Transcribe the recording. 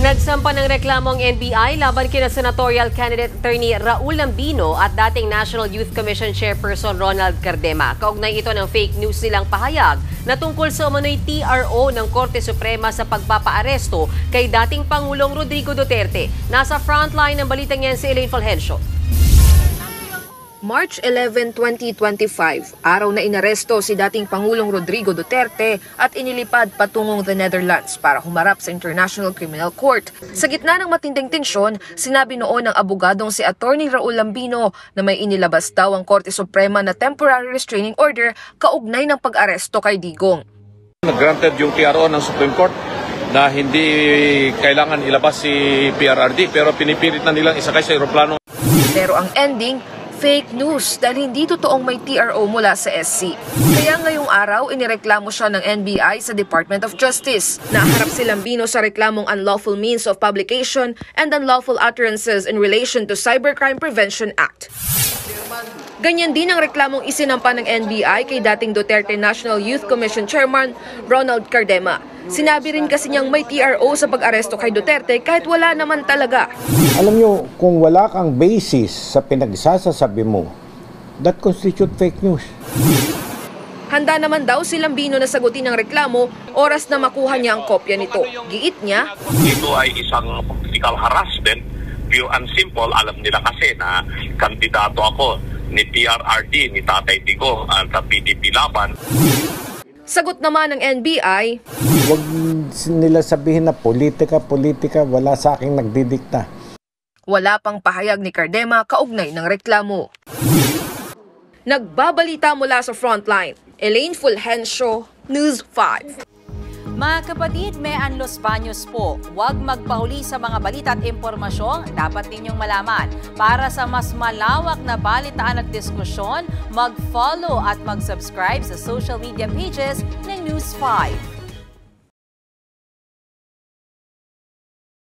Nagsampa ng reklamo ang NBI laban kina senatorial candidate attorney Raul Lambino at dating National Youth Commission Chairperson Ronald Cardema. Kaugnay ito ng fake news nilang pahayag na tungkol sa umano'y TRO ng Korte Suprema sa pagpapaaresto kay dating Pangulong Rodrigo Duterte. Nasa frontline ng balitang yan si Elaine Fulgencio. March 11, 2025, araw na inaresto si dating Pangulong Rodrigo Duterte at inilipad patungong the Netherlands para humarap sa International Criminal Court. Sa gitna ng matinding tensyon, sinabi noon ng abogadong si Attorney Raul Lambino na may inilabas daw ang Korte Suprema na temporary restraining order kaugnay ng pag-aresto kay Digong. Granted yung TRO ng Supreme Court na hindi kailangan ilabas si PRRD pero pinipilit na nilang isakay sa eroplano. Pero ang ending, fake news dahil hindi totoong may TRO mula sa SC. Kaya ngayong araw, inireklamo siya ng NBI sa Department of Justice. Naharap si Lambino sa reklamong unlawful means of publication and unlawful utterances in relation to Cybercrime Prevention Act. Ganyan din ang reklamong isinampa ng NBI kay dating Duterte National Youth Commission Chairman Ronald Cardema. Sinabi rin kasi niyang may TRO sa pag-aresto kay Duterte kahit wala naman talaga. Alam niyo, kung wala kang basis sa pinagsasabi mo, that constitute fake news. Handa naman daw si Lambino na sagutin ang reklamo oras na makuha niya ang kopya nito. Giit niya, ito ay isang political harassment, pure and simple. Alam nila kasi na kandidato ako ni PRRD, ni Tatay Digong at PDP Laban. Sagot naman ng NBI, Huwag nila sabihin na politika, wala sa aking nagdidikta. Wala pang pahayag ni Cardema kaugnay ng reklamo. Nagbabalita mula sa frontline, Elaine Fulgencio, News 5. Mga kapatid, may Los Baños po. Huwag magpahuli sa mga balita at impormasyong dapat ninyong malaman. Para sa mas malawak na balitaan at diskusyon, mag-follow at mag-subscribe sa social media pages ng News 5.